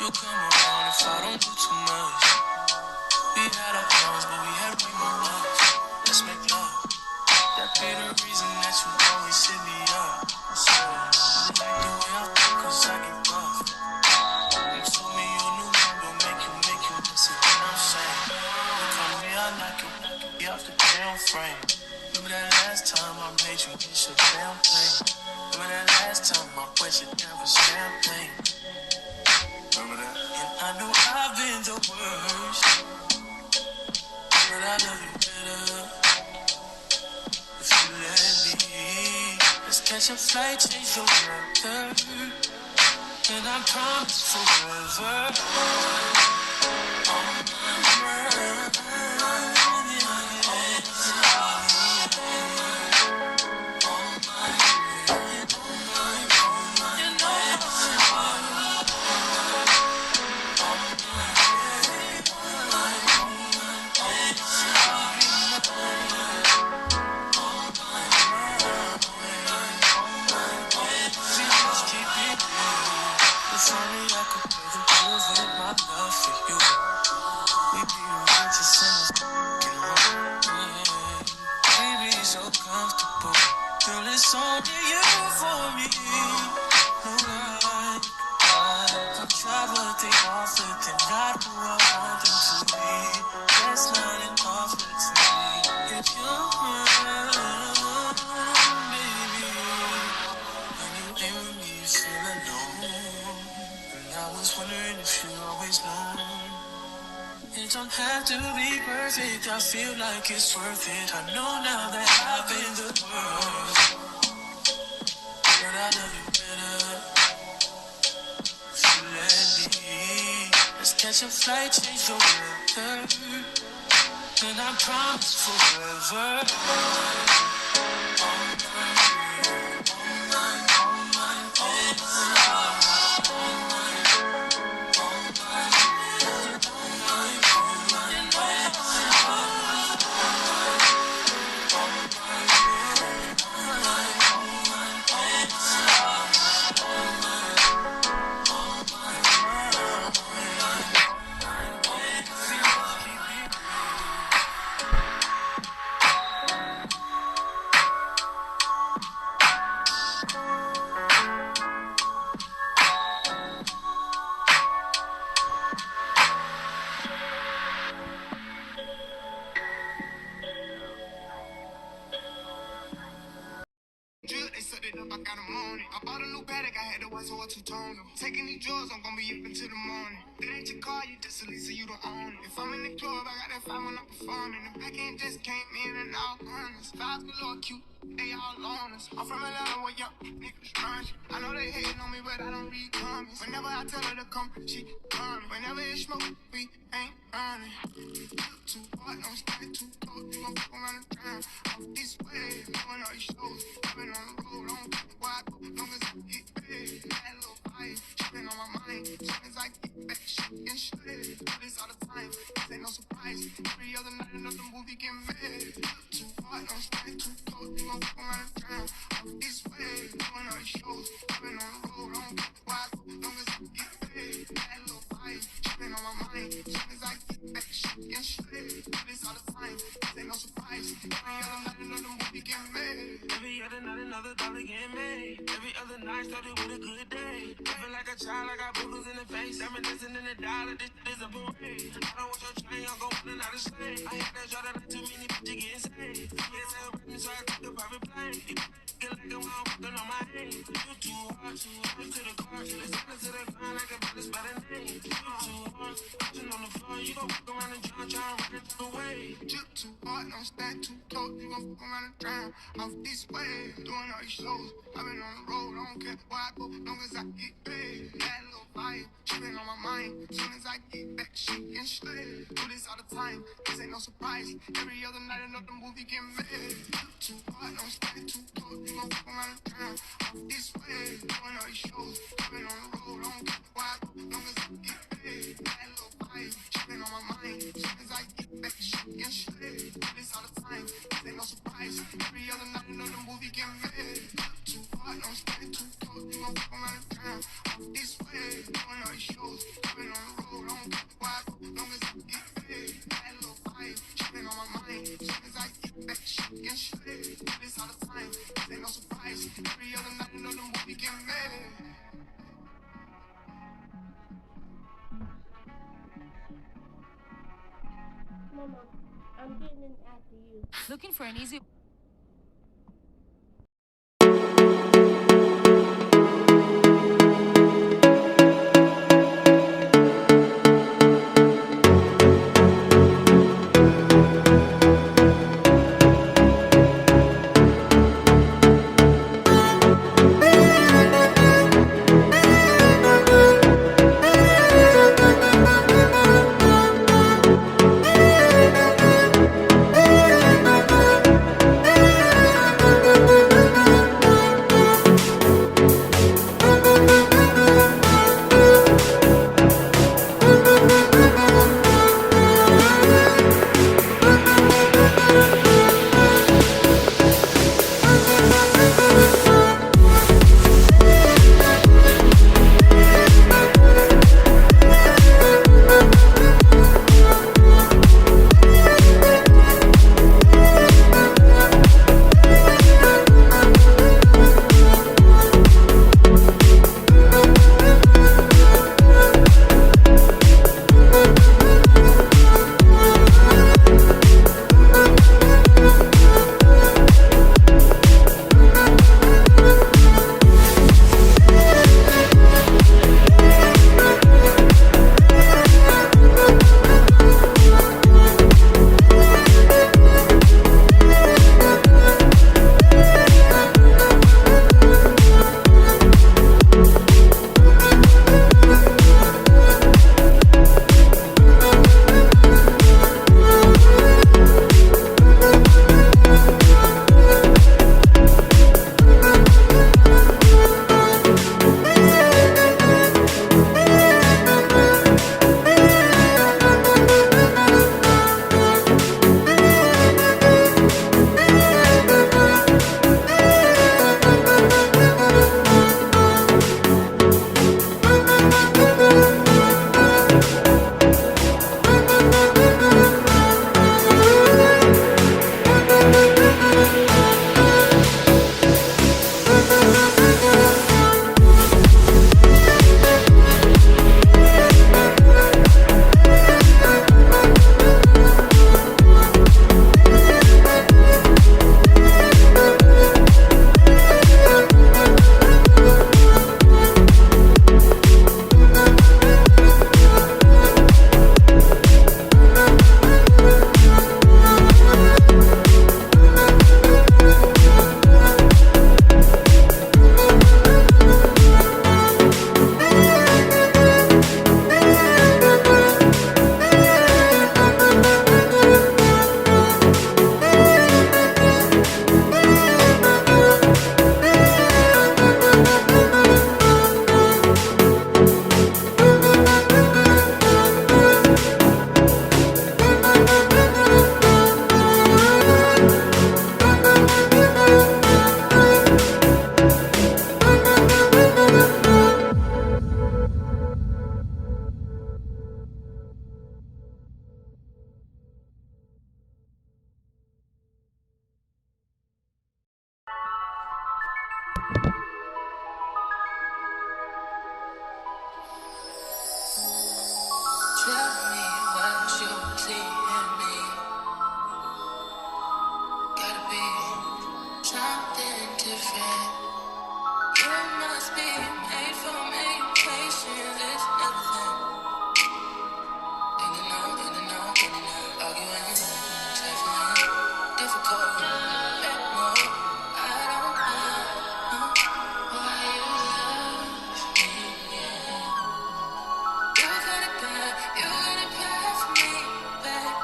You'll come around if I don't do too much. We had our problems, but we had way more love. Let's make love. That be the reason that you always hit me up. So, you like the way I feel, cause I get rough. You told me your new number make you listen. You know what I'm saying? You call me, I knock you off the damn frame. Remember that last time I made you get your damn thing? Remember that last time I wet your down for champagne? Remember that? And I know I've been the worst, but I love you better if you let me. Let's catch a flight, change the weather, and I promise forever. If only I could pay the bills with my love for you. We'd be the richest in this fucking world. Yeah. We'd be so comfortable. Girl, it's only you for me. No lie. I've tried what they offered, and not who I want them to be. That's not enough to me. If you're mine, baby, when you ain't with me, you feel alone. I was wondering if you always know. It don't have to be perfect, I feel like it's worth it. I know now that I've been the worst, but I love you better if you let me. Let's catch a flight, change the weather, and I promise forever. They set it up, I got them on it. I bought a new paddock, I had to white so I two-tone them. Taking these drugs, I'm gonna be up until the morning. It ain't your car, you just a lease, so you don't own it. If I'm in the club, I got that fire when I'm performing. The back end just came in and all honest. Vibes galore cute, they all on us. I'm from Atlanta where young niggas run. I know they hating on me, but I don't read comments. Whenever I tell her to come, she coming. Whenever it's smoke, we ain't running. Too hard, don't stay too cold. You gon' fuck around and drown. Off this way, doing all these shows. I've been on the road, don't care where I go. Long as I get paid, that little fire. She been on my mind. Soon as I get back, she get straight. Do this all the time, this ain't no surprise. Every other night, another movie get made. Too hard, don't stay too cold. You gon' fuck around and drown. Off this way, doing all these shows. I've been on the road, don't care where I go. Long as I get paid, that little fire. She been on my mind. Soon as I get back, she get straight. Do this all the time, this ain't no surprise. Every other night, another movie get made. Every other night, another dollar get made. Every other night started with a good day. I feel like a child, I got boogers in the face. I'm listening to the dollar, this is a parade. I don't want your train, I'm going out of slave. I had that draw that too many bitches getting saved. Yes, I'm rapping, so I took the private plane. Get like a wild fucking on my hand. You too hard to the car. Let's get to the grind like a brother's by the name. You too hard, touching on the floor. You gon' fuck around and try and run it away. You too hard, don't stand too close. You gon' fuck around and drown. Off this way, doing all these shows. I've been on the road, I don't care where I go. Long as I get paid, that little fire. She been on my mind. Soon as I get back, she get straight. Do this all the time, this ain't no surprise. Every other night, another movie get made. You too hard, don't stand too close. You gon' fuck around and drown. Off this way, doing all these shows. I've been on the road, I don't care where I go. Long as I get paid, that little fire. She been on my mind. Soon as I get back, she get straight. Do this all the time, this ain't no surprise. Every other night, another movie get made. Too hard, don't stand too close. You gon' fuck around and drown. Off this way, doing all these shows. I've been I'm getting in after you. Looking for an easy. Tell me what you see in me. Gotta be something different. You must be made for me. Patience is nothing. Arguing, trifling, difficult. Let no, I don't know why you love me. Yeah. You got it bad for me, babe.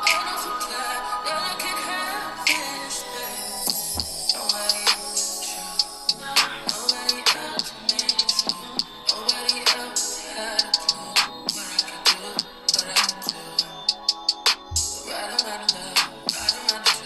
I know so glad that I can have this, babe. Nobody else true, nobody else makes me. Nobody else had a clue what I could do, what I could do. Right around the love, right around the truth.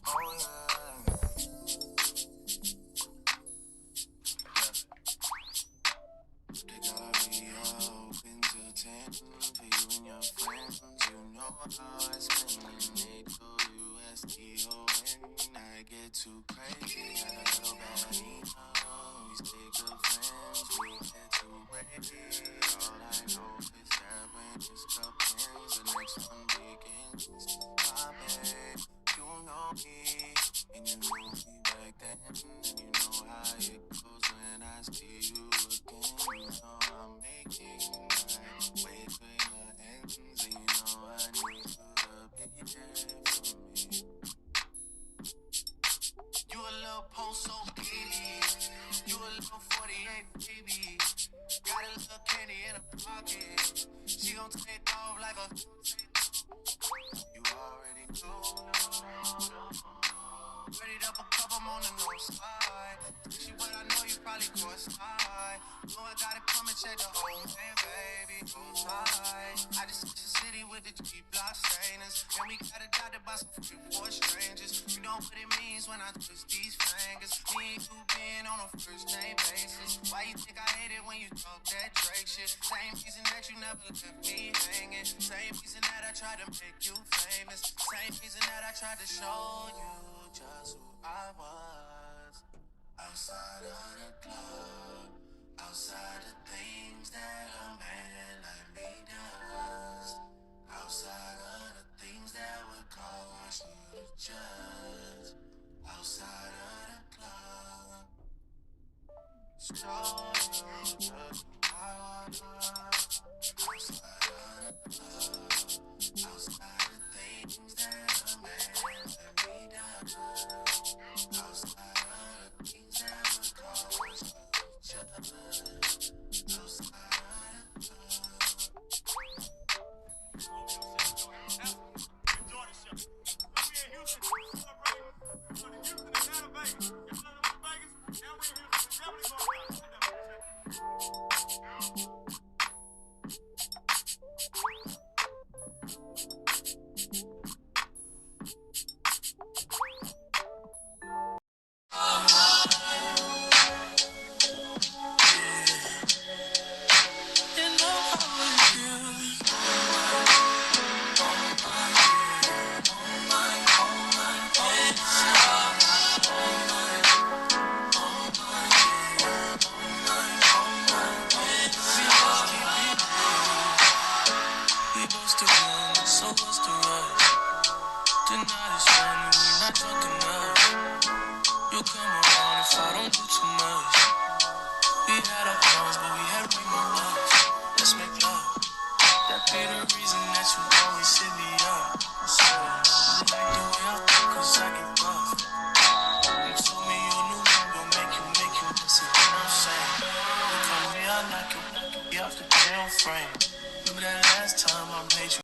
Oh yeah. They gotta be open till 10 for you and your friends. You know how I spend and they do USDON. I get too crazy, got a little Valentino. We stay good friends, we get too wavy. All I know is that when this cup ends, the next one begins. My babe, you know me, and you knew me back then, and you know how it goes when I see you again. You know I'm making my way to your ends, and you know I need you to be there for me. You a little post-so baby, you a little 48 baby. Got a little candy in her pocket, she gon' take off like a. You already know. Ready up a cup, I'm on the north side. She what I know you probably cross high. Know I gotta come and check the whole thing, baby. Hold tight. I just hit the city with the G-block stainers. And we got adopted by some for strangers. You know what it means when I twist these fingers. Me and you being on a first name basis. Why you think I hate it when you talk that Drake shit? Same reason that you never left me hanging. Same reason that I tried to make you famous. Same reason that I tried to show you just who I was. Outside of the club, outside of things that a man like me does, outside of the things that would cause you to judge, outside of the club, show you just who I was. Outside of the club, outside of things that a man like me does, outside of the things that would cause you to judge, outside of the club. Jordan show. We in Houston celebrating for the Houston and Atlanta Vegas. Y'all know Vegas? Now we in Houston. Definitely going We supposed to run, so what's the rush? Tonight is funny, we not drunk enough. You'll come around if I don't do too much. We had our problems, but we had way more love. Let's make love. That be the reason that you always hit me up. So, you like the way I think, cause I get rough. You told me your new number make you listen, you know what I'm saying? You come here, I knock you off the damn frame. Remember that last time I made you